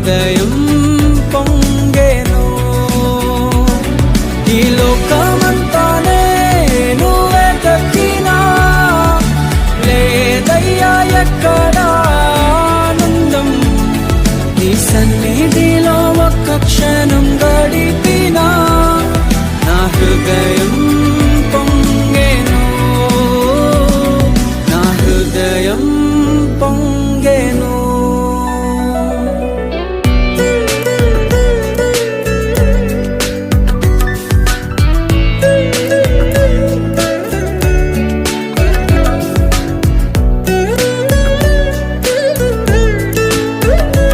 హృదయం పొంగెను. ఈ లోకమంతా నేను వెతకినా లేదయ్యా ఎక్కడ ఆనందం. నీ సన్నిధిలో ఒక్క క్షణం గడిపినా నా హృదయం